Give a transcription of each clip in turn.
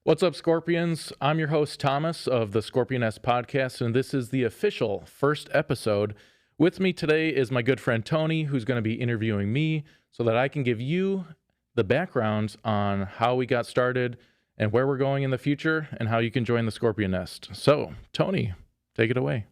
What's up, Scorpions? I'm your host, Thomas, of the Scorpion Nest podcast, and this is the official first episode. With me today is my good friend Tony, who's going to be interviewing me so that I can give you the background on how we got started and where we're going in the future and how you can join the Scorpion Nest. So, Tony, take it away.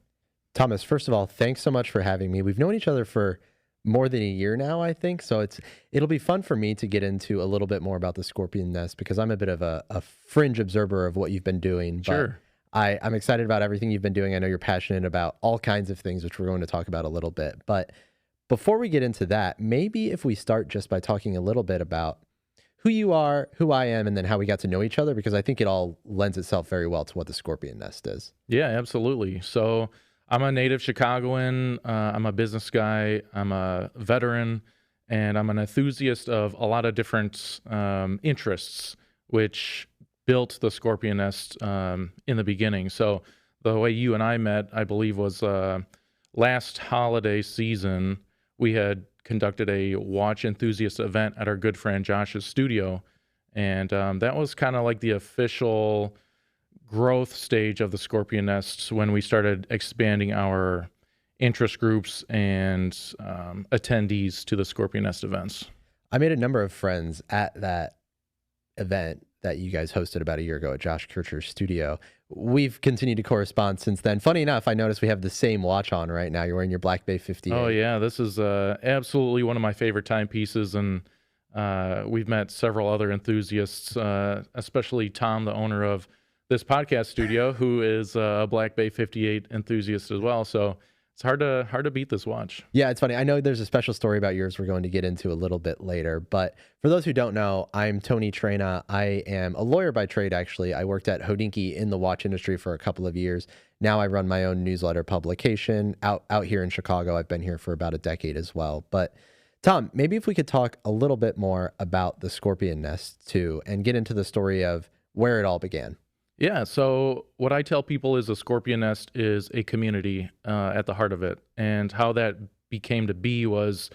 Thomas, first of all, thanks so much for having me. We've known each other for more than a year now, I think. So it'll be fun for me to get into a little bit more about the Scorpion Nest because I'm a bit of a fringe observer of what you've been doing. Sure. But I'm excited about everything you've been doing. I know you're passionate about all kinds of things, which we're going to talk about a little bit. But before we get into that, maybe if we start just by talking a little bit about who you are, who I am, and then how we got to know each other, because I think it all lends itself very well to what the Scorpion Nest is. Yeah, absolutely. So I'm a native Chicagoan. I'm a business guy. I'm a veteran, and I'm an enthusiast of a lot of different interests, which built the Scorpion Nest in the beginning. So the way you and I met, I believe, was last holiday season. We had conducted a watch enthusiast event at our good friend Josh's studio, and that was kind of like the official growth stage of the Scorpion Nest when we started expanding our interest groups and attendees to the Scorpion Nest events. I made a number of friends at that event that you guys hosted about a year ago at Josh Kircher's studio. We've continued to correspond since then. Funny enough, I noticed we have the same watch on right now. You're wearing your Black Bay 58. Oh yeah, this is absolutely one of my favorite timepieces, and we've met several other enthusiasts, especially Tom, the owner of this podcast studio, who is a Black Bay 58 enthusiast as well. So it's hard to beat this watch. Yeah, it's funny. I know there's a special story about yours we're going to get into a little bit later. But for those who don't know, I'm Tony Trena. I am a lawyer by trade, actually. I worked at Hodinkee in the watch industry for a couple of years. Now I run my own newsletter publication out here in Chicago. I've been here for about a decade as well. But Tom, maybe if we could talk a little bit more about the Scorpion Nest too, and get into the story of where it all began. Yeah, so what I tell people is the Scorpion Nest is a community at the heart of it. And how that became to be was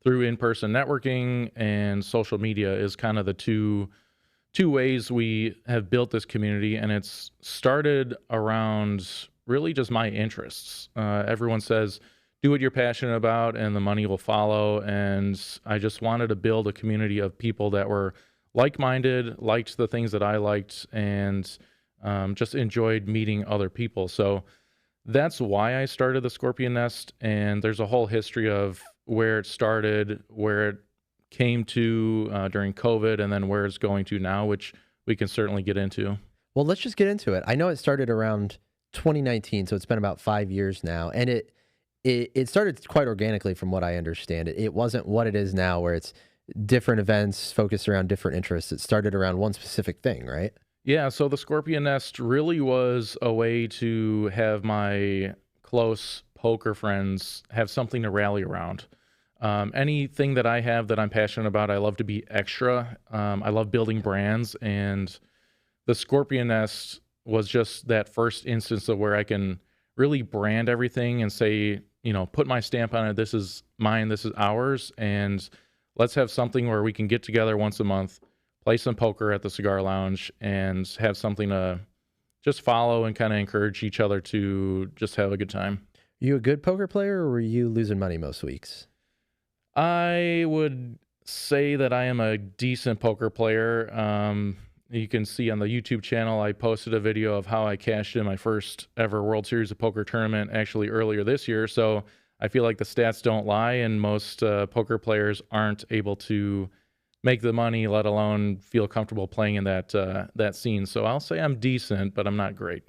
through in-person networking, and social media is kind of the two ways we have built this community. And it's started around really just my interests. Everyone says, do what you're passionate about and the money will follow. And I just wanted to build a community of people that were like-minded, liked the things that I liked, and just enjoyed meeting other people. So that's why I started the Scorpion Nest. And there's a whole history of where it started, where it came to during COVID, and then where it's going to now, which we can certainly get into. Well, let's just get into it. I know it started around 2019, so it's been about 5 years now. And it started quite organically from what I understand. It wasn't what it is now, where it's different events focused around different interests. It started around one specific thing, right? Yeah, so the Scorpion Nest really was a way to have my close poker friends have something to rally around. Anything that I have that I'm passionate about, I love to be extra. I love building brands, and the Scorpion Nest was just that first instance of where I can really brand everything and say, put my stamp on it. This is mine, this is ours, and let's have something where we can get together once a month, play some poker at the cigar lounge, and have something to just follow and kind of encourage each other to just have a good time. You a good poker player, or were you losing money most weeks? I would say that I am a decent poker player. You can see on the YouTube channel, I posted a video of how I cashed in my first ever World Series of Poker tournament actually earlier this year. So I feel like the stats don't lie, and most poker players aren't able to make the money, let alone feel comfortable playing in that scene. So I'll say I'm decent, but I'm not great.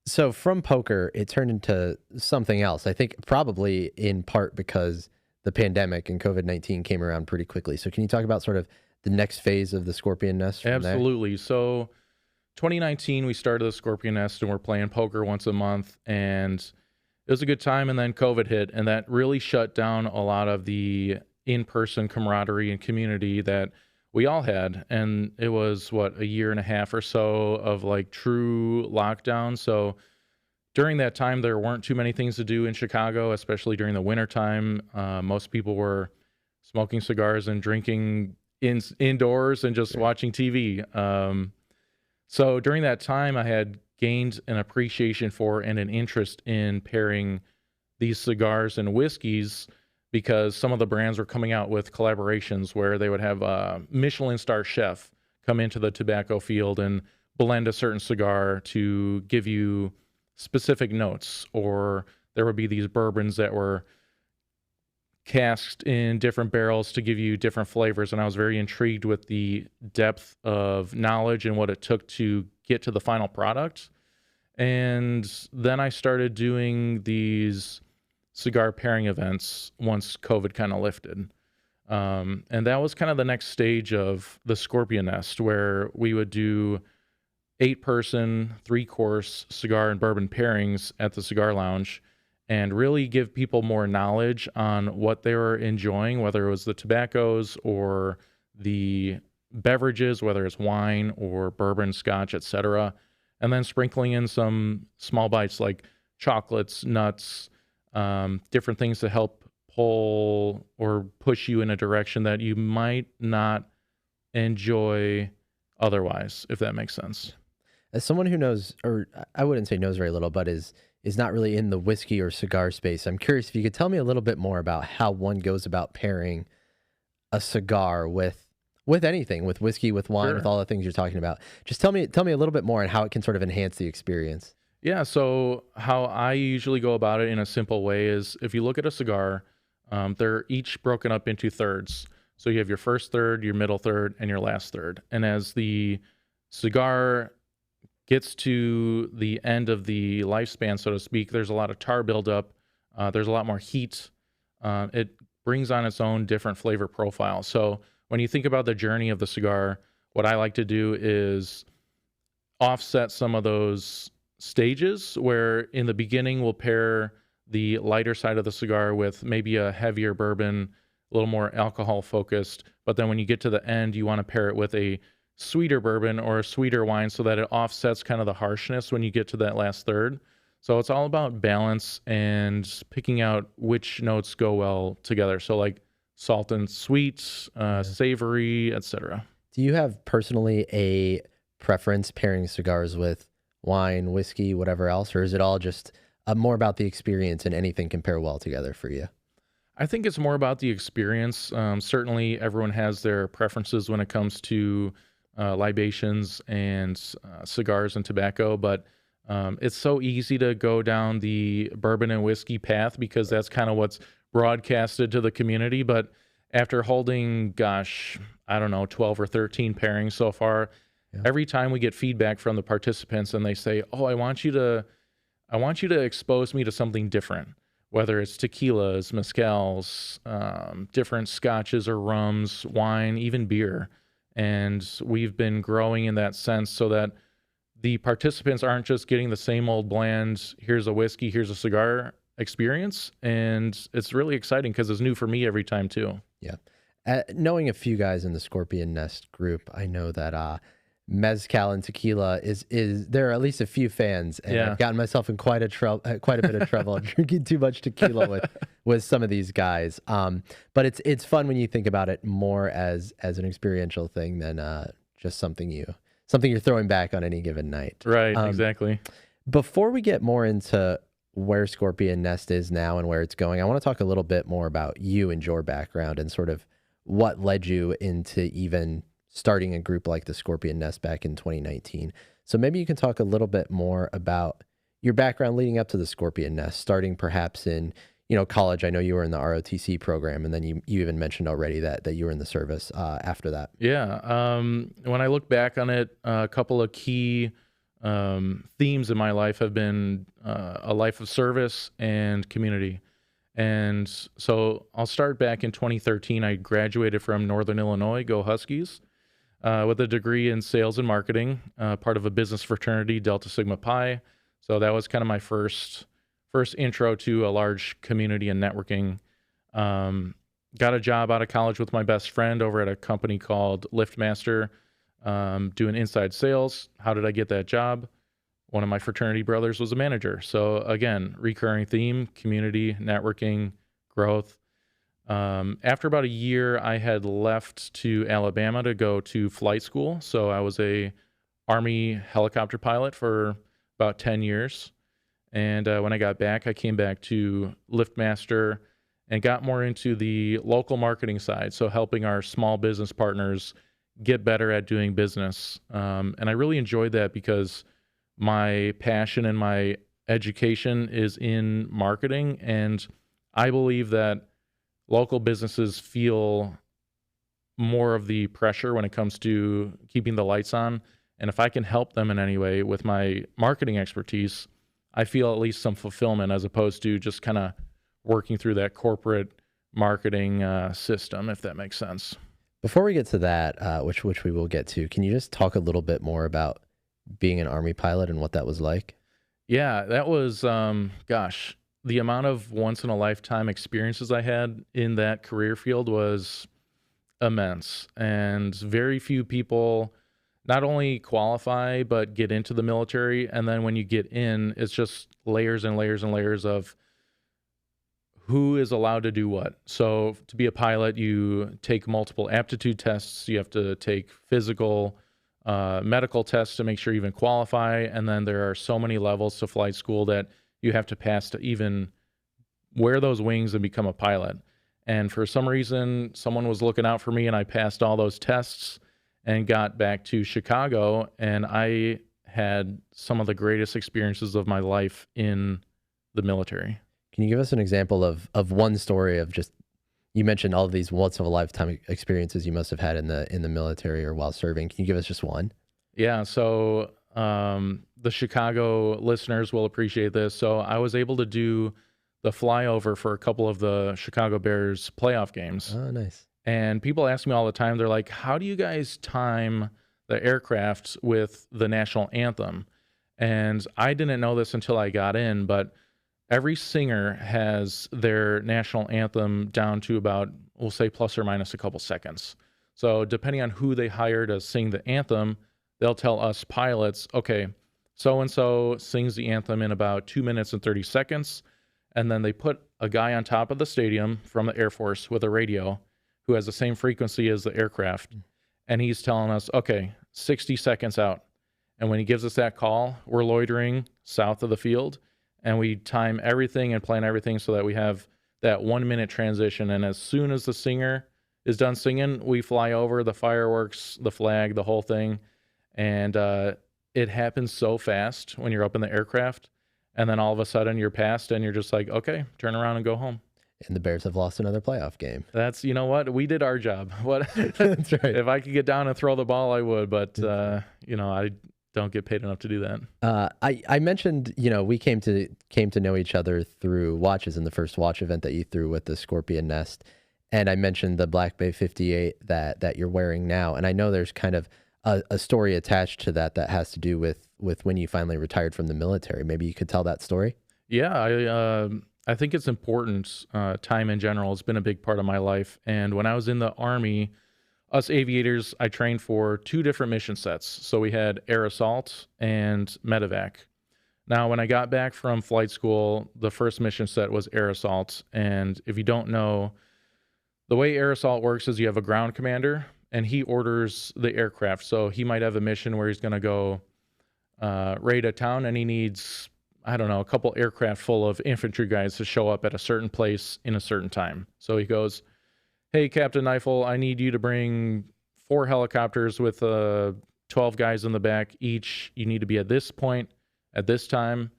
So from poker, it turned into something else. I think probably in part because the pandemic and COVID-19 came around pretty quickly. So can you talk about sort of the next phase of the Scorpion Nest from Absolutely. There? So 2019, we started the Scorpion Nest, and we're playing poker once a month, and it was a good time. And then COVID hit, and that really shut down a lot of the in-person camaraderie and community that we all had. And it was a year and a half or so of like true lockdown. So during that time, there weren't too many things to do in Chicago, especially during the winter time. Most people were smoking cigars and drinking indoors and just watching TV. So during that time, I had gained an appreciation for and an interest in pairing these cigars and whiskeys because some of the brands were coming out with collaborations where they would have a Michelin star chef come into the tobacco field and blend a certain cigar to give you specific notes, or there would be these bourbons that were cast in different barrels to give you different flavors. And I was very intrigued with the depth of knowledge and what it took to get to the final product. And then I started doing these cigar pairing events once COVID kind of lifted. And that was kind of the next stage of the Scorpion Nest, where we would do 8-person, 3-course cigar and bourbon pairings at the Cigar Lounge and really give people more knowledge on what they were enjoying, whether it was the tobaccos or the beverages, whether it's wine or bourbon, scotch, etc. And then sprinkling in some small bites like chocolates, nuts, different things to help pull or push you in a direction that you might not enjoy otherwise, if that makes sense. As someone who knows, or I wouldn't say knows very little, but is not really in the whiskey or cigar space, I'm curious if you could tell me a little bit more about how one goes about pairing a cigar with anything, with whiskey, with wine, with Sure. all the things you're talking about. Just tell me a little bit more on how it can sort of enhance the experience. Yeah, so how I usually go about it in a simple way is if you look at a cigar, they're each broken up into thirds. So you have your first third, your middle third, and your last third. And as the cigar gets to the end of the lifespan, so to speak, there's a lot of tar buildup. There's a lot more heat. It brings on its own different flavor profile. So when you think about the journey of the cigar, what I like to do is offset some of those stages where in the beginning we'll pair the lighter side of the cigar with maybe a heavier bourbon, a little more alcohol focused. But then when you get to the end, you want to pair it with a sweeter bourbon or a sweeter wine so that it offsets kind of the harshness when you get to that last third. So it's all about balance and picking out which notes go well together. So like salt and sweet, Yeah. savory, etc. Do you have personally a preference pairing cigars with wine, whiskey, whatever else, or is it all just more about the experience and anything can pair well together for you? I think it's more about the experience. Certainly, everyone has their preferences when it comes to libations and cigars and tobacco, but it's so easy to go down the bourbon and whiskey path because that's kind of what's broadcasted to the community. But after holding, gosh, I don't know, 12 or 13 pairings so far, Yeah. every time we get feedback from the participants and they say, "Oh, I want you to expose me to something different, whether it's tequilas, mezcals, different scotches or rums, wine, even beer." And we've been growing in that sense so that the participants aren't just getting the same old bland, here's a whiskey, here's a cigar experience. And it's really exciting because it's new for me every time too. Yeah. Knowing a few guys in the Scorpion Nest group, I know that mezcal and tequila is there are at least a few fans, and Yeah. I've gotten myself in quite a bit of trouble drinking too much tequila with some of these guys. But it's fun when you think about it more as an experiential thing than just something you're throwing back on any given night. Right, exactly. Before we get more into where Scorpion Nest is now and where it's going, I want to talk a little bit more about you and your background and sort of what led you into even starting a group like the Scorpion Nest back in 2019. So maybe you can talk a little bit more about your background leading up to the Scorpion Nest, starting perhaps in, college. I know you were in the ROTC program, and then you even mentioned already that you were in the service after that. Yeah. When I look back on it, a couple of key themes in my life have been a life of service and community. And so I'll start back in 2013. I graduated from Northern Illinois, go Huskies, with a degree in sales and marketing, part of a business fraternity, Delta Sigma Pi. So that was kind of my first intro to a large community and networking. Got a job out of college with my best friend over at a company called LiftMaster, doing inside sales. How did I get that job? One of my fraternity brothers was a manager. So again, recurring theme, community, networking, growth. After about a year, I had left to Alabama to go to flight school. So I was a Army helicopter pilot for about 10 years. And when I got back, I came back to Liftmaster and got more into the local marketing side. So helping our small business partners get better at doing business. And I really enjoyed that because my passion and my education is in marketing. And I believe that local businesses feel more of the pressure when it comes to keeping the lights on. And if I can help them in any way with my marketing expertise, I feel at least some fulfillment as opposed to just kind of working through that corporate marketing system, if that makes sense. Before we get to that, which we will get to, can you just talk a little bit more about being an Army pilot and what that was like? Yeah, that was, the amount of once in a lifetime experiences I had in that career field was immense. And very few people not only qualify, but get into the military. And then when you get in, it's just layers and layers and layers of who is allowed to do what. So to be a pilot, you take multiple aptitude tests. You have to take physical, medical tests to make sure you even qualify. And then there are so many levels to flight school that you have to pass to even wear those wings and become a pilot. And for some reason, someone was looking out for me and I passed all those tests and got back to Chicago. And I had some of the greatest experiences of my life in the military. Can you give us an example of one story of just, you mentioned all of these once in a lifetime experiences you must have had in the military or while serving. Can you give us just one? Yeah. So the Chicago listeners will appreciate this. So I was able to do the flyover for a couple of the Chicago Bears playoff games. Oh, nice. And people ask me all the time, they're like, how do you guys time the aircraft with the national anthem? And I didn't know this until I got in, but every singer has their national anthem down to about, we'll say plus or minus a couple seconds. So depending on who they hire to sing the anthem, they'll tell us pilots, okay, so-and-so sings the anthem in about 2 minutes and 30 seconds. And then they put a guy on top of the stadium from the Air Force with a radio who has the same frequency as the aircraft. And he's telling us, okay, 60 seconds out. And when he gives us that call, we're loitering south of the field and we time everything and plan everything so that we have that 1 minute transition. And as soon as the singer is done singing, we fly over the fireworks, the flag, the whole thing. And it happens so fast when you're up in the aircraft. And then all of a sudden you're past and you're just like, okay, turn around and go home. And the Bears have lost another playoff game. That's, you know what? We did our job. What? That's right. If I could get down and throw the ball, I would. But, I don't get paid enough to do that. I mentioned, we came to know each other through watches in the first watch event that you threw with the Scorpion Nest. And I mentioned the Black Bay 58 that you're wearing now. And I know there's kind of a story attached to that has to do with when you finally retired from the military. Maybe you could tell that story? Yeah, I think it's important. Time in general has been a big part of my life. And when I was in the Army, us aviators, I trained for 2 different mission sets. So we had air assault and medevac. Now, when I got back from flight school, the first mission set was air assault. And if you don't know, the way air assault works is you have a ground commander and he orders the aircraft. So he might have a mission where he's going to go raid a town and he needs, I don't know, a couple aircraft full of infantry guys to show up at a certain place in a certain time. So he goes, hey, Captain Kneifel, I need you to bring 4 helicopters with 12 guys in the back each. You need to be at this point at this time.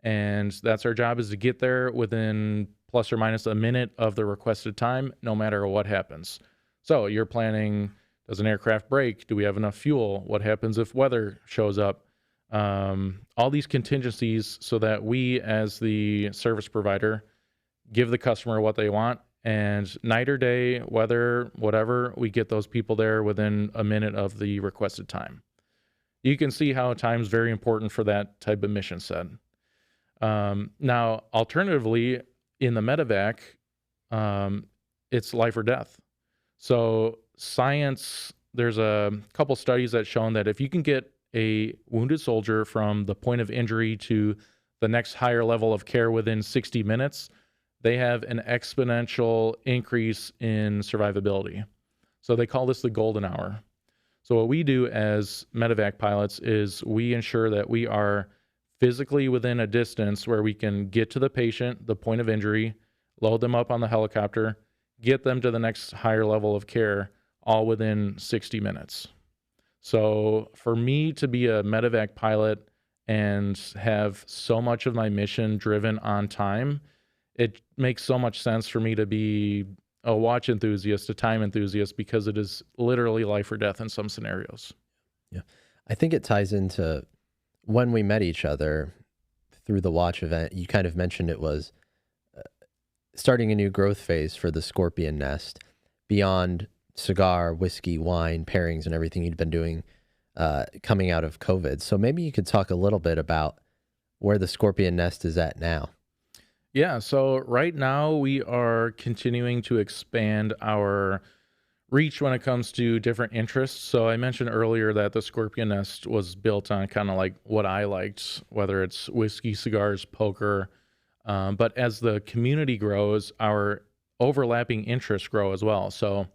And that's our job, is to get there within plus or minus a minute of the requested time, no matter what happens. So you're planning, does an aircraft break? Do we have enough fuel? What happens if weather shows up? All these contingencies so that we, as the service provider, give the customer what they want. And night or day, weather, whatever, we get those people there within a minute of the requested time. You can see how time's very important for that type of mission set. Now, alternatively, in the medevac, it's life or death. So science, there's a couple studies that shown that if you can get a wounded soldier from the point of injury to the next higher level of care within 60 minutes, they have an exponential increase in survivability. So they call this the golden hour. So what we do as medevac pilots is we ensure that we are physically within a distance where we can get to the patient, the point of injury, load them up on the helicopter, get them to the next higher level of care, all within 60 minutes. So for me to be a medevac pilot and have so much of my mission driven on time, it makes so much sense for me to be a watch enthusiast, a time enthusiast, because it is literally life or death in some scenarios. Yeah. I think it ties into when we met each other through the watch event. You kind of mentioned it was starting a new growth phase for the Scorpion Nest beyond cigar, whiskey, wine, pairings, and everything you'd been doing coming out of COVID. So maybe you could talk a little bit about where the Scorpion Nest is at now. Yeah, so right now we are continuing to expand our reach when it comes to different interests. So I mentioned earlier that the Scorpion Nest was built on kind of like what I liked, whether it's whiskey, cigars, poker. But as the community grows, our overlapping interests grow as well. So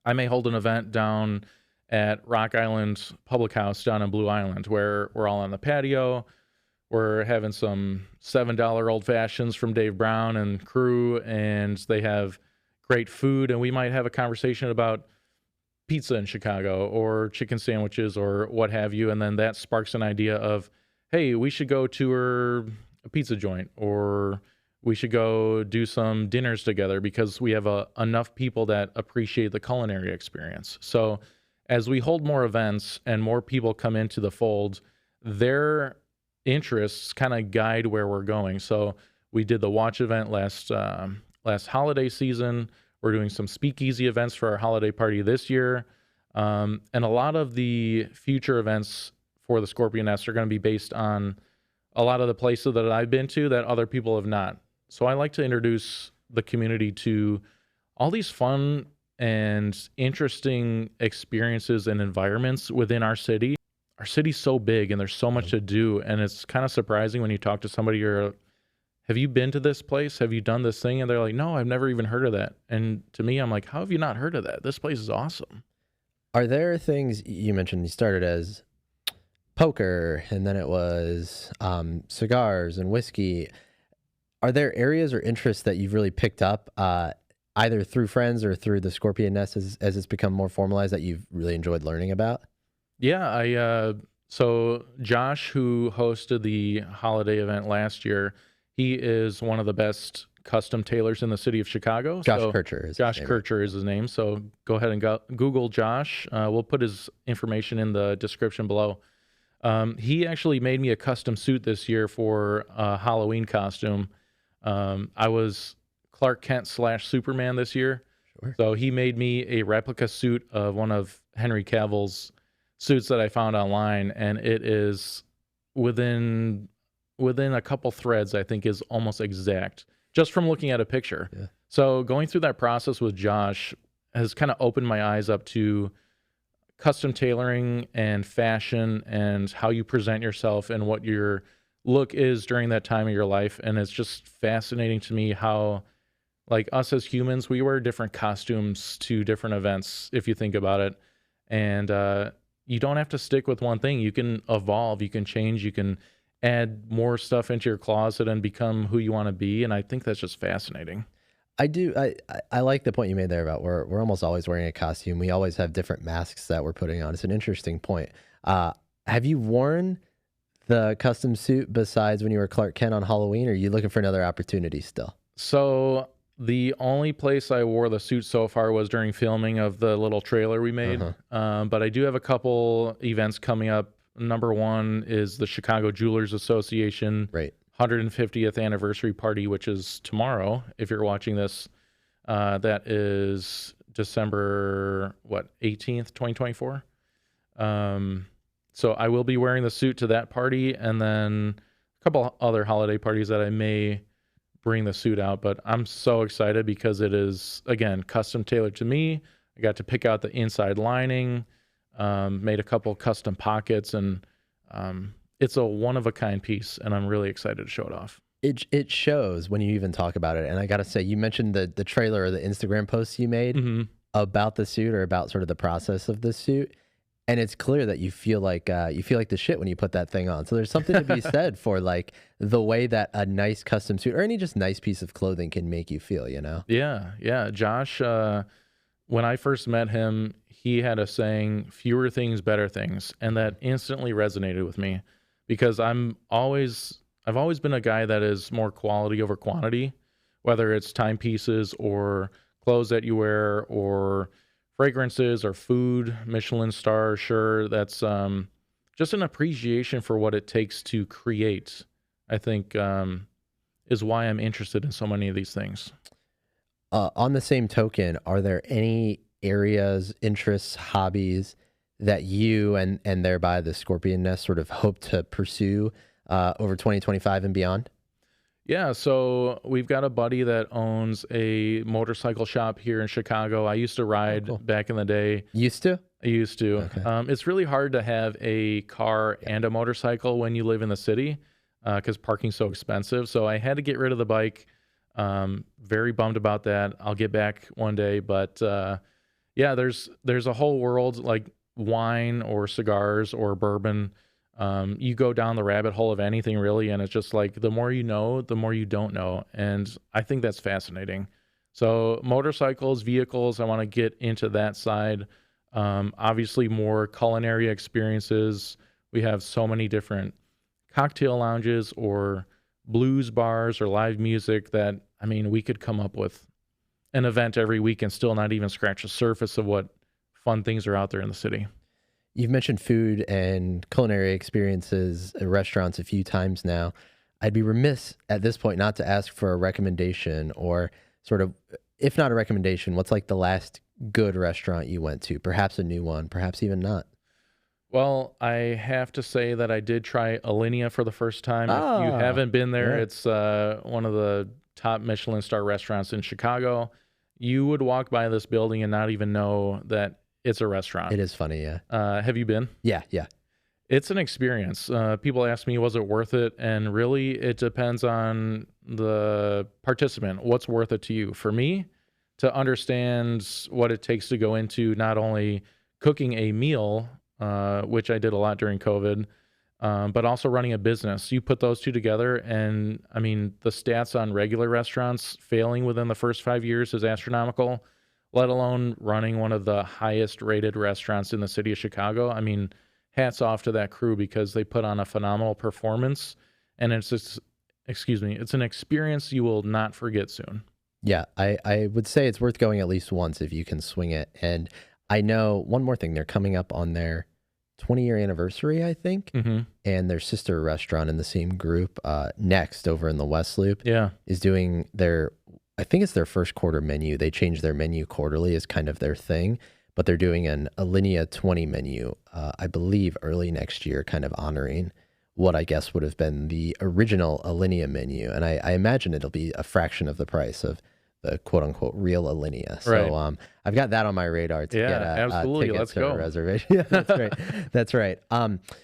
I may hold an event down at Rock Island Public House down in Blue Island where we're all on the patio. We're having some $7 old fashions from Dave Brown and crew, and they have great food. And we might have a conversation about pizza in Chicago or chicken sandwiches or what have you. And then that sparks an idea of, hey, we should go tour a pizza joint, or we should go do some dinners together because we have enough people that appreciate the culinary experience. So as we hold more events and more people come into the fold, their interests kind of guide where we're going. So we did the watch event last holiday season. We're doing some speakeasy events for our holiday party this year. And a lot of the future events for the Scorpion Nest are going to be based on a lot of the places that I've been to that other people have not. So I like to introduce the community to all these fun and interesting experiences and environments within our city. Our city's so big and there's so much to do, and it's kind of surprising when you talk to somebody, have you been to this place? Have you done this thing? And they're like, no, I've never even heard of that. And to me, I'm like, how have you not heard of that? This place is awesome. Are there things you mentioned you started as poker and then it was cigars and whiskey? Are there areas or interests that you've really picked up either through friends or through the Scorpion Nest as it's become more formalized that you've really enjoyed learning about? Yeah, so Josh, who hosted the holiday event last year, he is one of the best custom tailors in the city of Chicago. Josh Kircher is his name. So go ahead and Google Josh. We'll put his information in the description below. He actually made me a custom suit this year for a Halloween costume. I was Clark Kent / Superman this year. Sure. So he made me a replica suit of one of Henry Cavill's suits that I found online, and it is within a couple threads, I think, is almost exact just from looking at a picture. Yeah. So going through that process with Josh has kind of opened my eyes up to custom tailoring and fashion and how you present yourself and what your look is during that time of your life. And it's just fascinating to me how, like, us as humans, we wear different costumes to different events, if you think about it. And you don't have to stick with one thing. You can evolve, you can change, you can add more stuff into your closet and become who you want to be. And I think that's just fascinating. I like the point you made there about we're almost always wearing a costume. We always have different masks that we're putting on. It's an interesting point. Have you worn the custom suit besides when you were Clark Kent on Halloween, or are you looking for another opportunity still? So the only place I wore the suit so far was during filming of the little trailer we made. But I do have a couple events coming up. Number one is the Chicago Jewelers Association. Right. 150th anniversary party, which is tomorrow. If you're watching this, that is December 18th, 2024. So I will be wearing the suit to that party, and then a couple other holiday parties that I may bring the suit out. But I'm so excited because it is, again, custom tailored to me. I got to pick out the inside lining, made a couple custom pockets, and it's a one-of-a-kind piece, and I'm really excited to show it off. It shows when you even talk about it. And I got to say, you mentioned the trailer or the Instagram posts you made about the suit or about sort of the process of the suit. And it's clear that you feel like the shit when you put that thing on. So there's something to be said for like the way that a nice custom suit or any just nice piece of clothing can make you feel, you know? Yeah, yeah. Josh, when I first met him, he had a saying, fewer things, better things. And that instantly resonated with me because I've always been a guy that is more quality over quantity, whether it's timepieces or clothes that you wear or fragrances or food, Michelin star, sure. That's just an appreciation for what it takes to create, I think, is why I'm interested in so many of these things. On the same token, are there any areas, interests, hobbies that you and thereby the Scorpion Nest sort of hope to pursue over 2025 and beyond? Yeah, so we've got a buddy that owns a motorcycle shop here in Chicago. I used to ride cool. back in the day. Used to? I used to. Okay. It's really hard to have a car and a motorcycle when you live in the city because parking's so expensive. So I had to get rid of the bike. Very bummed about that. I'll get back one day. But yeah, there's a whole world like wine or cigars or bourbon. You go down the rabbit hole of anything really, and it's just like the more you know, the more you don't know. And I think that's fascinating. So motorcycles, vehicles, I want to get into that side. Obviously more culinary experiences. We have so many different cocktail lounges or blues bars or live music that, I mean, we could come up with an event every week and still not even scratch the surface of what fun things are out there in the city. You've mentioned food and culinary experiences at restaurants a few times now. I'd be remiss at this point not to ask for a recommendation or sort of, if not a recommendation, what's like the last good restaurant you went to? Perhaps a new one, perhaps even not. Well, I have to say that I did try Alinea for the first time. If you Ah, haven't been there, yeah. it's one of the top Michelin star restaurants in Chicago. You would walk by this building and not even know that it's a restaurant. It is funny, yeah. Have you been? Yeah, yeah. It's an experience. People ask me, was it worth it? And really, it depends on the participant. What's worth it to you? For me, to understand what it takes to go into not only cooking a meal, which I did a lot during COVID, but also running a business. You put those two together, and I mean, the stats on regular restaurants failing within the first 5 years is astronomical, let alone running one of the highest rated restaurants in the city of Chicago. I mean, hats off to that crew because they put on a phenomenal performance, and it's just, it's an experience you will not forget soon. Yeah, I would say it's worth going at least once if you can swing it. And I know one more thing, they're coming up on their 20-year anniversary, I think, and their sister restaurant in the same group, Next over in the West Loop, is doing their, I think it's their first quarter menu. They change their menu quarterly as kind of their thing, but they're doing an Alinea 20 menu, I believe early next year, kind of honoring what I guess would have been the original Alinea menu. And I imagine it'll be a fraction of the price of the quote unquote real Alinea. So Right. I've got that on my radar to get absolutely. tickets Let's to go. a reservation. Yeah, that's great. That's right.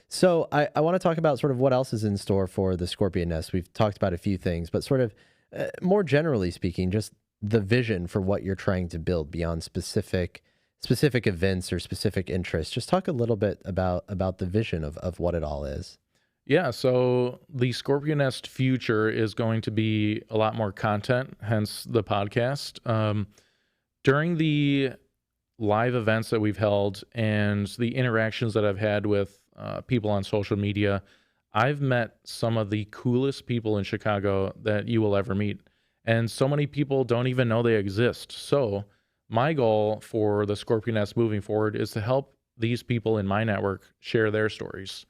So I want to talk about sort of what else is in store for the Scorpion Nest. We've talked about a few things, but sort of more generally speaking, just the vision for what you're trying to build beyond specific events or specific interests. Just talk a little bit about the vision of what it all is. Yeah, so the Scorpion Nest future is going to be a lot more content, hence the podcast. During the live events that we've held and the interactions that I've had with people on social media, I've met some of the coolest people in Chicago that you will ever meet. And so many people don't even know they exist. So my goal for the Scorpion Nest moving forward is to help these people in my network share their stories.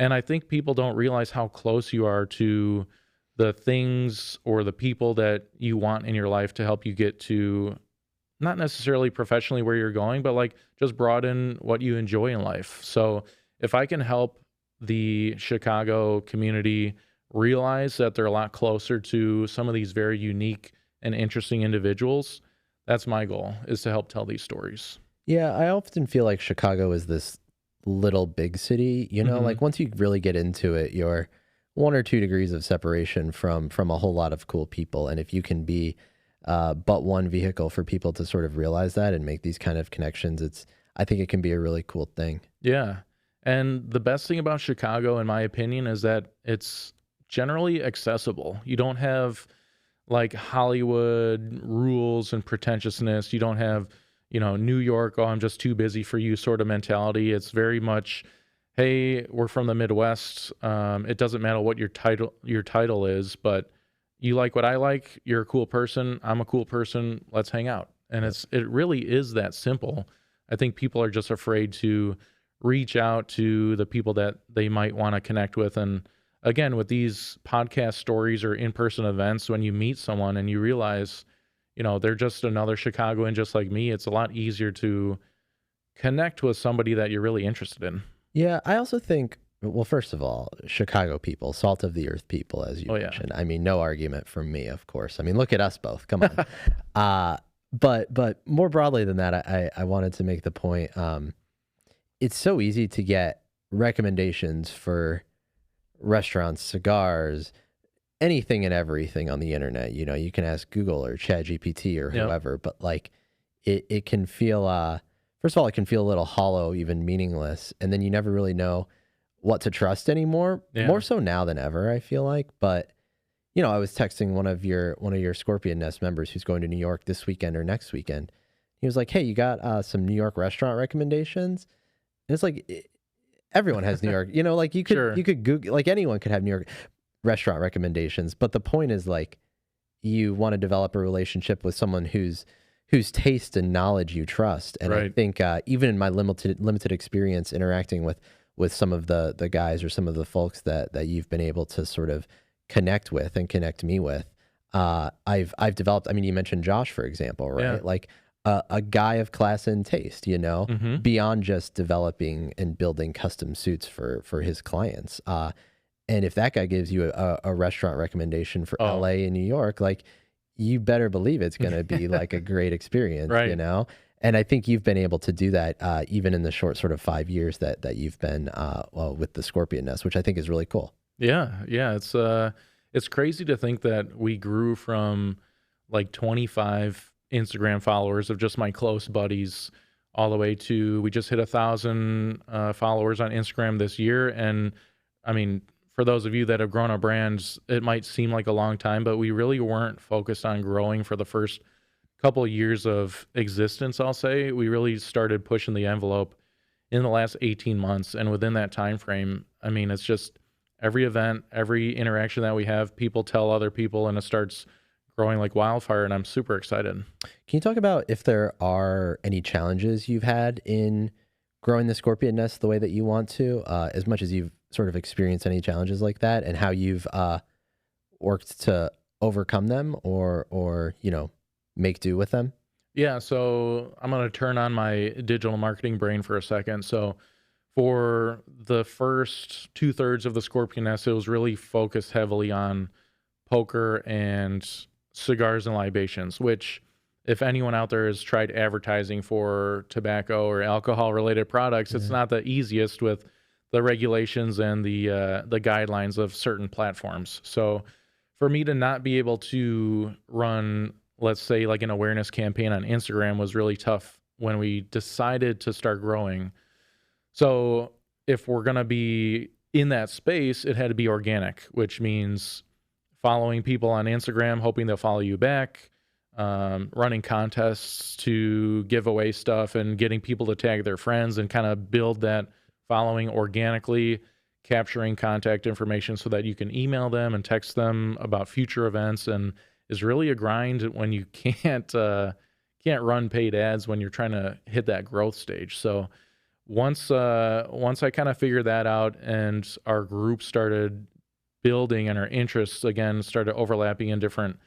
And I think people don't realize how close you are to the things or the people that you want in your life to help you get to not necessarily professionally where you're going, but like just broaden what you enjoy in life. So if I can help the Chicago community realize that they're a lot closer to some of these very unique and interesting individuals, that's my goal, is to help tell these stories. Yeah, I often feel like Chicago is this little big city, you know, like once you really get into it, you're 1 or 2 degrees of separation from a whole lot of cool people. And if you can be but one vehicle for people to sort of realize that and make these kind of connections, I think it can be a really cool thing. Yeah. And the best thing about Chicago, in my opinion, is that it's generally accessible. You don't have like Hollywood rules and pretentiousness. You don't have, New York, oh, I'm just too busy for you sort of mentality. It's very much, hey, we're from the Midwest. It doesn't matter what your title is, but you like what I like. You're a cool person. I'm a cool person. Let's hang out. And Yep. it really is that simple. I think people are just afraid to reach out to the people that they might want to connect with. And again, with these podcast stories or in-person events, when you meet someone and you realize, they're just another Chicagoan just like me, it's a lot easier to connect with somebody that you're really interested in. Yeah, I also think, well, first of all, Chicago people, salt of the earth people, as you Oh yeah. mentioned. I mean, no argument from me, of course. I mean, look at us both. Come on. But more broadly than that, I wanted to make the point. It's so easy to get recommendations for restaurants, cigars, anything and everything on the internet. You can ask Google or ChatGPT or Yep. whoever, but like it can feel first of all, it can feel a little hollow, even meaningless, and then you never really know what to trust anymore. Yeah. More so now than ever, I feel like. But I was texting one of your Scorpion Nest members who's going to New York this weekend or next weekend. He was like, "Hey, you got some New York restaurant recommendations?" And it's like everyone has New York. Like you Sure. could Google, like anyone could have New York restaurant recommendations. But the point is, like, you want to develop a relationship with someone whose taste and knowledge you trust. And I Right. think even in my limited experience interacting with some of the guys or some of the folks that you've been able to sort of connect with and connect me with, I've developed. I mean, you mentioned Josh, for example, right? Yeah. Like a guy of class and taste, Hmm. beyond just developing and building custom suits for his clients. And if that guy gives you a restaurant recommendation for Oh. LA and New York, like, you better believe it's going to be like a great experience, Right. And I think you've been able to do that even in the short sort of 5 years that you've been with the Scorpion Nest, which I think is really cool. Yeah. Yeah. It's crazy to think that we grew from like 25 Instagram followers of just my close buddies all the way to we just hit 1,000 followers on Instagram this year. And I mean, for those of you that have grown our brands, it might seem like a long time, but we really weren't focused on growing for the first couple of years of existence. I'll say we really started pushing the envelope in the last 18 months, and within that time frame, I mean, it's just every event, every interaction that we have, people tell other people, and it starts growing like wildfire. And I'm super excited. Can you talk about if there are any challenges you've had in growing the Scorpion Nest the way that you want to, as much as you've sort of experienced any challenges like that, and how you've worked to overcome them or make do with them? Yeah, so I'm going to turn on my digital marketing brain for a second. So for the first 2/3 of the Scorpion Nest, it was really focused heavily on poker and cigars and libations, which if anyone out there has tried advertising for tobacco or alcohol related products, it's Yeah. not the easiest with the regulations and the guidelines of certain platforms. So for me to not be able to run, let's say, like an awareness campaign on Instagram was really tough when we decided to start growing. So if we're going to be in that space, it had to be organic, which means following people on Instagram, hoping they'll follow you back, running contests to give away stuff and getting people to tag their friends and kind of build that following organically, capturing contact information so that you can email them and text them about future events, and is really a grind when you can't run paid ads when you're trying to hit that growth stage. So once I kind of figured that out and our group started building and our interests again started overlapping in different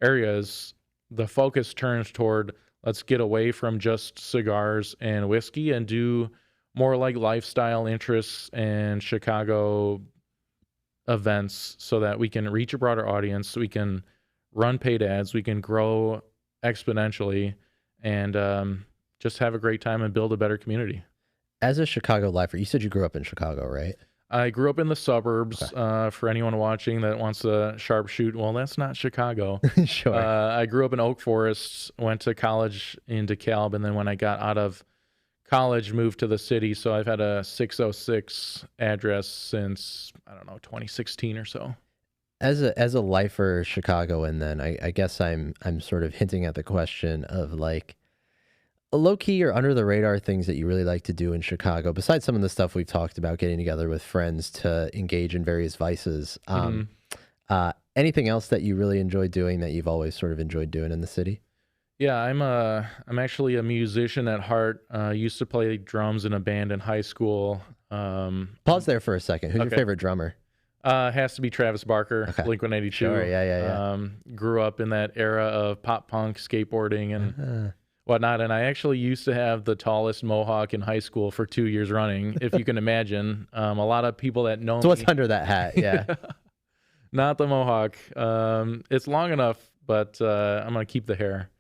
areas, the focus turns toward let's get away from just cigars and whiskey and do more like lifestyle interests and Chicago events so that we can reach a broader audience, we can run paid ads, we can grow exponentially, and just have a great time and build a better community. As a Chicago lifer, you said you grew up in Chicago, right? I grew up in the suburbs. Okay. For anyone watching that wants to sharpshoot, well, that's not Chicago. Sure. I grew up in Oak Forest, went to college in DeKalb, and then when I got out of college, moved to the city. So I've had a 606 address since, I don't know, 2016 or so. As a lifer Chicagoan, then I guess I'm sort of hinting at the question of like low key or under the radar things that you really like to do in Chicago, besides some of the stuff we've talked about, getting together with friends to engage in various vices. Anything else that you really enjoy doing that you've always sort of enjoyed doing in the city? Yeah, I'm actually a musician at heart. Used to play drums in a band in high school. Pause there for a second. Who's your favorite drummer? Has to be Travis Barker, Okay. Blink-182. Sure, yeah. Grew up in that era of pop punk, skateboarding, and whatnot. And I actually used to have the tallest mohawk in high school for 2 years running, if you can imagine. A lot of people that know So me, what's under that hat? Yeah. not the mohawk. It's long enough, but I'm gonna keep the hair.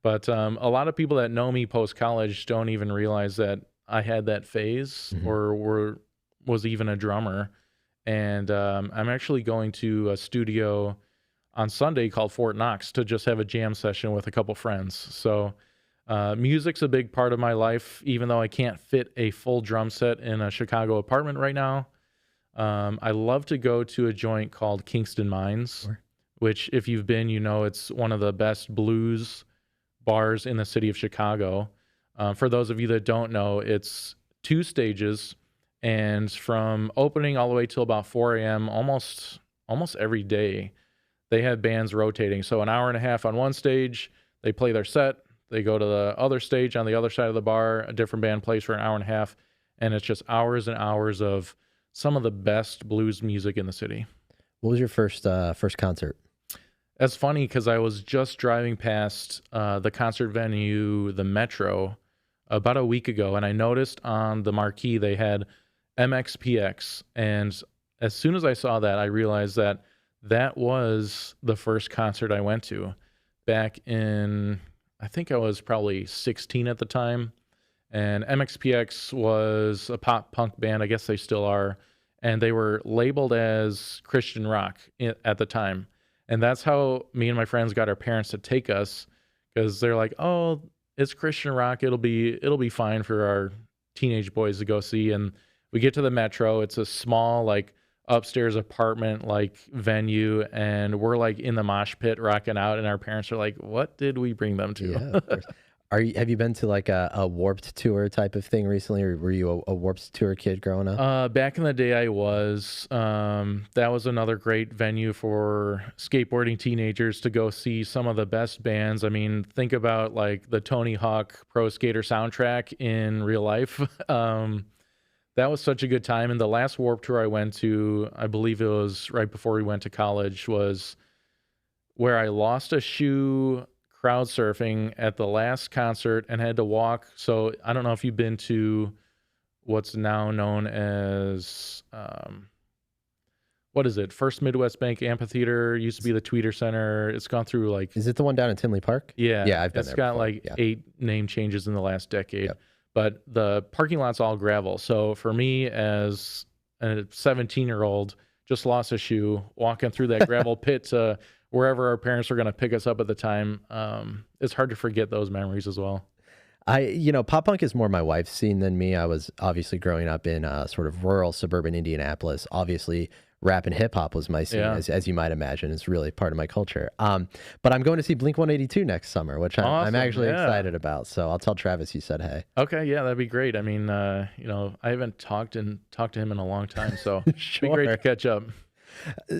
But a lot of people that know me post college don't even realize that I had that phase or was even a drummer. And I'm actually going to a studio on Sunday called Fort Knox to just have a jam session with a couple friends. So music's a big part of my life, even though I can't fit a full drum set in a Chicago apartment right now. I love to go to a joint called Kingston Mines, which if you've been, you know it's one of the best blues bars in the city of Chicago. For those of you that don't know, it's 2 stages. And from opening all the way till about 4 a.m., almost every day, they have bands rotating. So an hour and a half on one stage, they play their set. They go to the other stage on the other side of the bar. A different band plays for an hour and a half. And it's just hours and hours of some of the best blues music in the city. What was your first concert? That's funny because I was just driving past the concert venue, the Metro, about a week ago. And I noticed on the marquee they had MXPX, and as soon as I saw that, I realized that that was the first concert I went to back in, I think I was probably 16 at the time, and MXPX was a pop punk band. I guess they still are, and they were labeled as Christian rock at the time, and that's how me and my friends got our parents to take us, because they're like, oh, it's Christian rock, it'll be fine for our teenage boys to go see. And we get to the Metro. It's a small, like, upstairs apartment, like, venue, and we're, like, in the mosh pit rocking out, and our parents are like, what did we bring them to? Yeah, of course. Have you been to, like, a Warped Tour type of thing recently, or were you a Warped Tour kid growing up? Back in the day, I was. That was another great venue for skateboarding teenagers to go see some of the best bands. I mean, think about, like, the Tony Hawk Pro Skater soundtrack in real life. That was such a good time. And the last Warped Tour I went to, I believe it was right before we went to college, was where I lost a shoe crowd surfing at the last concert and had to walk. So I don't know if you've been to what's now known as, what is it? First Midwest Bank Amphitheater, used to be the Tweeter Center. It's gone through like... Is it the one down in Tinley Park? Yeah. Yeah, I've been there. It's got before. like 8 name changes in the last decade. Yep. But the parking lot's all gravel. So for me as a 17-year-old, just lost a shoe, walking through that gravel pit to wherever our parents were going to pick us up at the time, it's hard to forget those memories as well. Pop punk is more my wife's scene than me. I was obviously growing up in sort of rural suburban Indianapolis. Obviously, rap and hip hop was my scene, as you might imagine. It's really part of my culture. But I'm going to see Blink-182 next summer, which I'm actually excited about. So I'll tell Travis you said hey. Okay, yeah, that'd be great. I mean, I haven't talked to him in a long time, so Sure. it'd be great to catch up.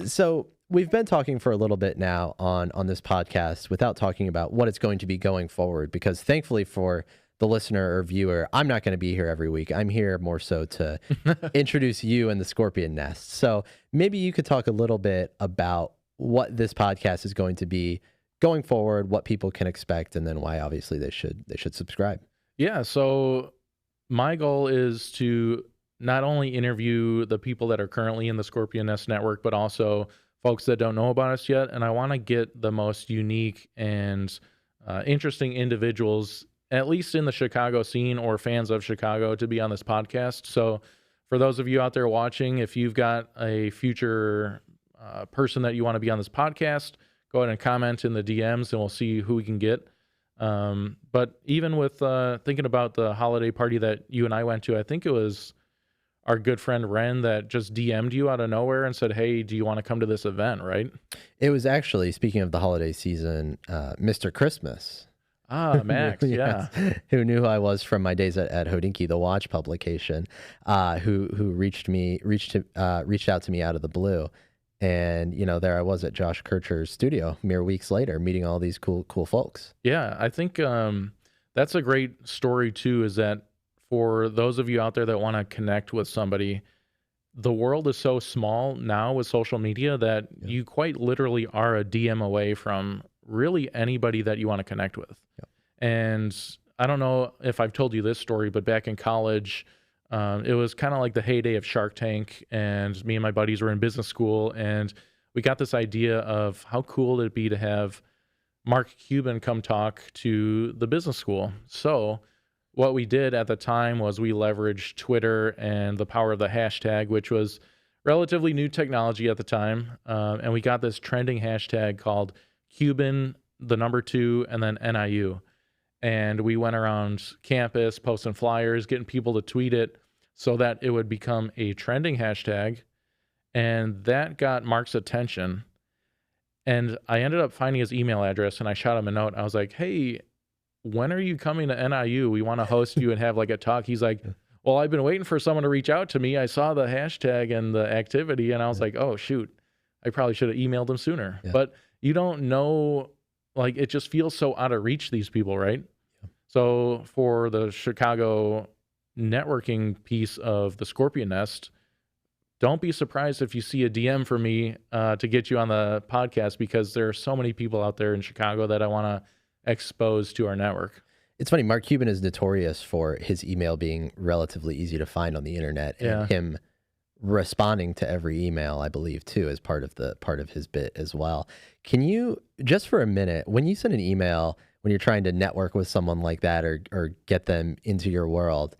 So we've been talking for a little bit now on this podcast without talking about what it's going to be going forward, because thankfully for the listener or viewer, I'm not going to be here every week. I'm here more so to introduce you and the Scorpion Nest. So maybe you could talk a little bit about what this podcast is going to be going forward, what people can expect, and then why obviously they should subscribe. Yeah, so my goal is to not only interview the people that are currently in the Scorpion Nest network, but also folks that don't know about us yet. And I want to get the most unique and interesting individuals, at least in the Chicago scene or fans of Chicago, to be on this podcast. So for those of you out there watching, if you've got a future person that you want to be on this podcast, go ahead and comment in the DMs and we'll see who we can get. But even with thinking about the holiday party that you and I went to, I think it was our good friend Ren that just DM'd you out of nowhere and said, "Hey, do you want to come to this event?" Right? It was actually, speaking of the holiday season, Mr. Christmas. Ah, Max, Yes, yeah. who knew who I was from my days at Hodinkee, the watch publication, who reached out to me out of the blue, and there I was at Josh Kircher's studio mere weeks later, meeting all these cool folks. Yeah, I think that's a great story too, is that for those of you out there that want to connect with somebody, the world is so small now with social media that Yeah. you quite literally are a DM away from really anybody that you want to connect with. Yeah. And I don't know if I've told you this story, but back in college, it was kind of like the heyday of Shark Tank, and me and my buddies were in business school, and we got this idea of how cool it'd be to have Mark Cuban come talk to the business school. So what we did at the time was we leveraged Twitter and the power of the hashtag, which was relatively new technology at the time. And we got this trending hashtag called Cuban, the number 2, and then NIU. And we went around campus posting flyers, getting people to tweet it so that it would become a trending hashtag. And that got Mark's attention. And I ended up finding his email address, and I shot him a note. I was like, "Hey, when are you coming to NIU? We want to host you and have like a talk." He's like, "Well, I've been waiting for someone to reach out to me. I saw the hashtag and the activity." And I was like, "Oh, shoot. I probably should have emailed him sooner." Yeah. But you don't know, like, it just feels so out of reach, these people, right? So for the Chicago networking piece of the Scorpion Nest, don't be surprised if you see a DM from me to get you on the podcast, because there are so many people out there in Chicago that I want to expose to our network. It's funny, Mark Cuban is notorious for his email being relatively easy to find on the internet, and Yeah. him responding to every email, I believe, too, as part of his bit as well. Can you, just for a minute, when you send an email, when you're trying to network with someone like that, or get them into your world,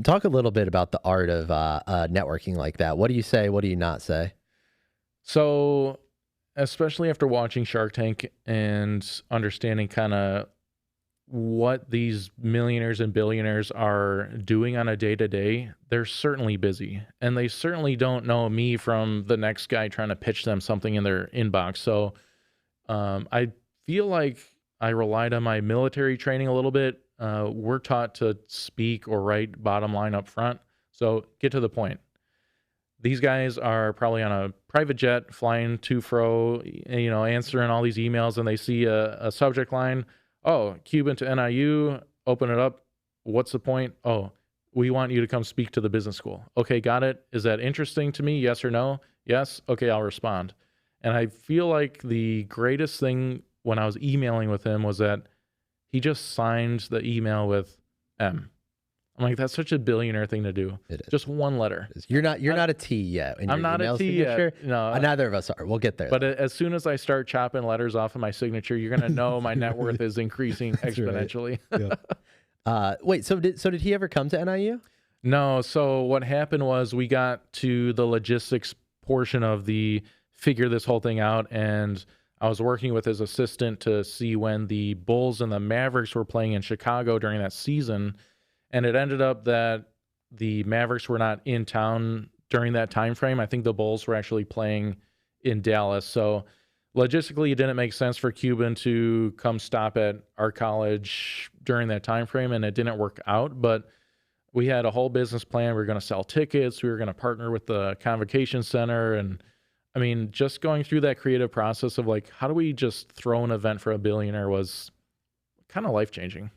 talk a little bit about the art of networking like that. What do you say? What do you not say? So, especially after watching Shark Tank and understanding kind of what these millionaires and billionaires are doing on a day to day, they're certainly busy, and they certainly don't know me from the next guy trying to pitch them something in their inbox. So I feel like I relied on my military training a little bit. We're taught to speak or write bottom line up front. So get to the point. These guys are probably on a private jet flying to fro, answering all these emails, and they see a subject line. "Oh, Cuban to NIU, open it up. What's the point? Oh, we want you to come speak to the business school." Okay, got it. Is that interesting to me? Yes or no? Yes. Okay, I'll respond. And I feel like the greatest thing when I was emailing with him was that he just signed the email with M. I'm like, that's such a billionaire thing to do. It is. Just one letter. You're not a T yet. In I'm your not a email T signature. yet. No. Neither of us are. We'll get there. But as soon as I start chopping letters off of my signature, you're going to know my net worth is increasing That's right. exponentially. Yeah. Wait, so did he ever come to NIU? No. So what happened was we got to the logistics portion of the figure this whole thing out, and I was working with his assistant to see when the Bulls and the Mavericks were playing in Chicago during that season. And it ended up that the Mavericks were not in town during that time frame. I think the Bulls were actually playing in Dallas. So logistically, it didn't make sense for Cuban to come stop at our college during that time frame, and it didn't work out. But we had a whole business plan. We were going to sell tickets. We were going to partner with the Convocation Center. And I mean, just going through that creative process of like, how do we just throw an event for a billionaire was kind of life-changing.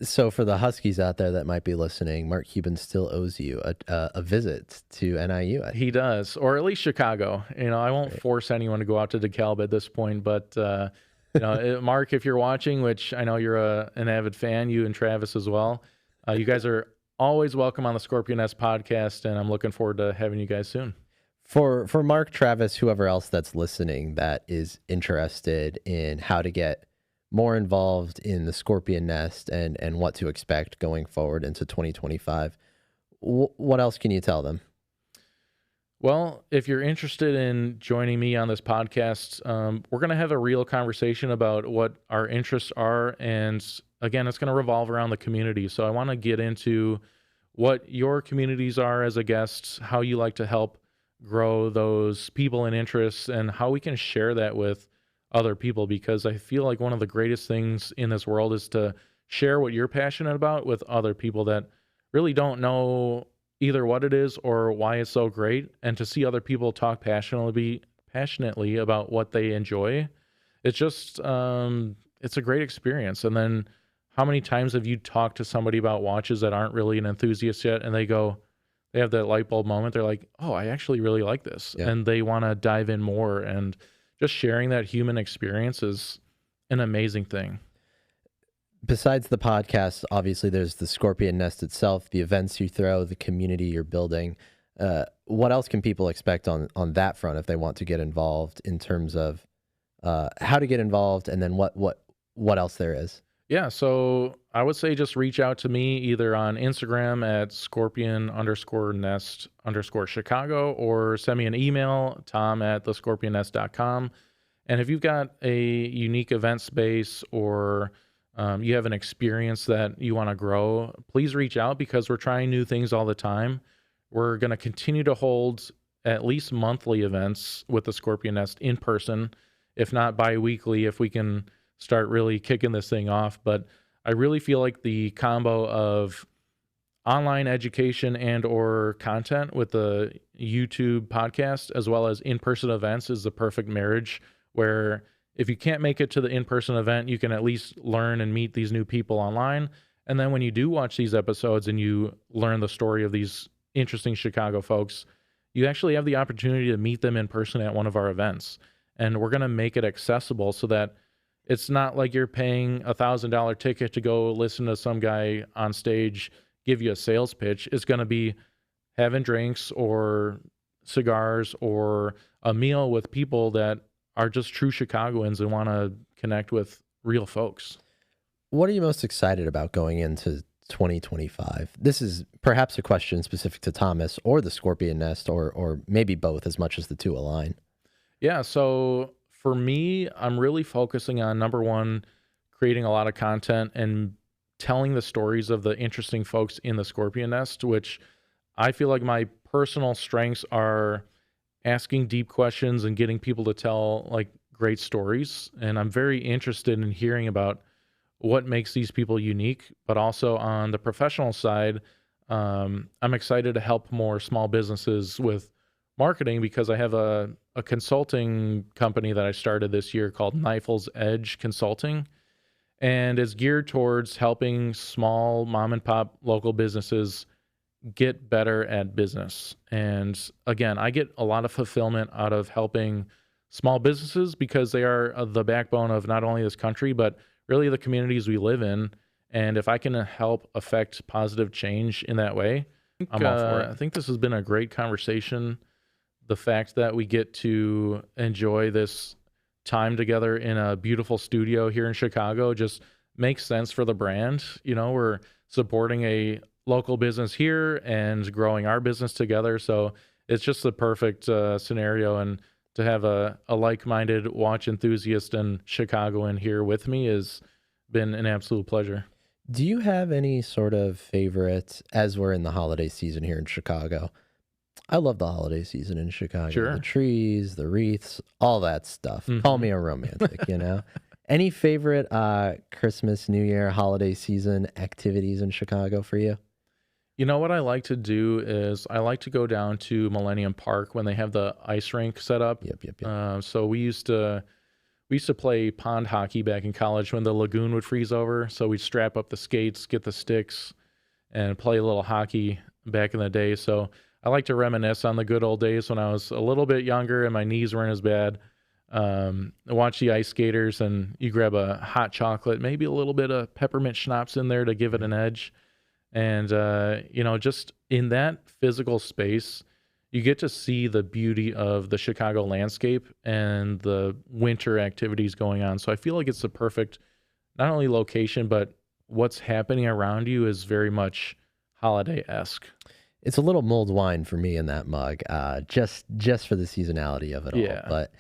So for the Huskies out there that might be listening, Mark Cuban still owes you a visit to NIU. He does, or at least Chicago. I won't force anyone to go out to DeKalb at this point, but Mark, if you're watching, which I know you're an avid fan, you and Travis as well, you guys are always welcome on the Scorpion Nest podcast, and I'm looking forward to having you guys soon. For Mark, Travis, whoever else that's listening that is interested in how to get more involved in the Scorpion Nest and what to expect going forward into 2025, what else can you tell them? Well, if you're interested in joining me on this podcast, we're going to have a real conversation about what our interests are. And again, it's going to revolve around the community. So I want to get into what your communities are as a guest, how you like to help grow those people and interests, and how we can share that with other people. Because I feel like one of the greatest things in this world is to share what you're passionate about with other people that really don't know either what it is or why it's so great, and to see other people talk passionately about what they enjoy. It's just it's a great experience. And then how many times have you talked to somebody about watches that aren't really an enthusiast yet, and they have that light bulb moment, they're like, oh, I actually really like this, Yeah. and they want to dive in more. And just sharing that human experience is an amazing thing. Besides the podcast, obviously there's the Scorpion Nest itself, the events you throw, the community you're building. What else can people expect on that front if they want to get involved in terms of how to get involved, and then what else there is? Yeah, so I would say just reach out to me either on Instagram at scorpion_nest_Chicago, or send me an email, tom@thescorpionnest.com. And if you've got a unique event space, or you have an experience that you want to grow, please reach out, because we're trying new things all the time. We're going to continue to hold at least monthly events with the Scorpion Nest in person, if not bi-weekly, if we can start really kicking this thing off. But I really feel like the combo of online education and or content with the YouTube podcast as well as in-person events is the perfect marriage, where if you can't make it to the in-person event, you can at least learn and meet these new people online. And then when you do watch these episodes and you learn the story of these interesting Chicago folks, you actually have the opportunity to meet them in person at one of our events. And we're going to make it accessible so that it's not like you're paying $1,000 ticket to go listen to some guy on stage give you a sales pitch. It's going to be having drinks or cigars or a meal with people that are just true Chicagoans and want to connect with real folks. What are you most excited about going into 2025? This is perhaps a question specific to Thomas or the Scorpion Nest, or maybe both, as much as the two align. Yeah, so for me, I'm really focusing on, number one, creating a lot of content and telling the stories of the interesting folks in the Scorpion Nest, which I feel like my personal strengths are asking deep questions and getting people to tell like great stories. And I'm very interested in hearing about what makes these people unique. But also on the professional side, I'm excited to help more small businesses with marketing, because I have a consulting company that I started this year called Kneifel's Edge Consulting, and it's geared towards helping small mom and pop local businesses get better at business. And again, I get a lot of fulfillment out of helping small businesses, because they are the backbone of not only this country, but really the communities we live in. And if I can help affect positive change in that way, I'm all for it. I think this has been a great conversation. The fact that we get to enjoy this time together in a beautiful studio here in Chicago just makes sense for the brand. You know, we're supporting a local business here and growing our business together. So it's just the perfect scenario. And to have a like-minded watch enthusiast and Chicagoan here with me has been an absolute pleasure. Do you have any sort of favorite, as we're in the holiday season here in Chicago? I love the holiday season in Chicago. Sure. The trees, the wreaths, all that stuff. Mhm. Call me a romantic, you know? Any favorite Christmas, New Year, holiday season activities in Chicago for you? You know what I like to do is I like to go down to Millennium Park when they have the ice rink set up. Yep. So we used to play pond hockey back in college when the lagoon would freeze over. So we'd strap up the skates, get the sticks, and play a little hockey back in the day. So I like to reminisce on the good old days when I was a little bit younger and my knees weren't as bad. Watch the ice skaters, and you grab a hot chocolate, maybe a little bit of peppermint schnapps in there to give it an edge. And, just in that physical space, you get to see the beauty of the Chicago landscape and the winter activities going on. So I feel like it's the perfect, not only location, but what's happening around you is very much holiday-esque. it's a little mulled wine for me in that mug, just for the seasonality of it all. Yeah. But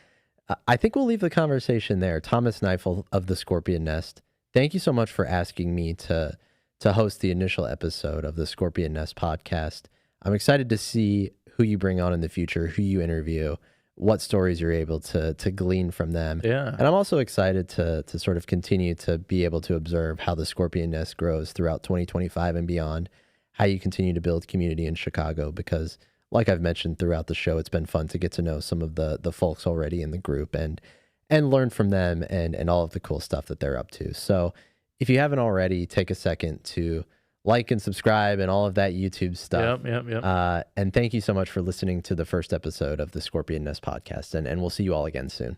I think we'll leave the conversation there. Thomas Kneifel of the Scorpion Nest, thank you so much for asking me to host the initial episode of the Scorpion Nest podcast. I'm excited to see who you bring on in the future, who you interview, what stories you're able to glean from them. Yeah. And I'm also excited to sort of continue to be able to observe how the Scorpion Nest grows throughout 2025 and beyond, how you continue to build community in Chicago, because like I've mentioned throughout the show, it's been fun to get to know some of the folks already in the group and learn from them and all of the cool stuff that they're up to. So if you haven't already, take a second to like and subscribe and all of that YouTube stuff. Yep. And thank you so much for listening to the first episode of the Scorpion Nest podcast. And we'll see you all again soon.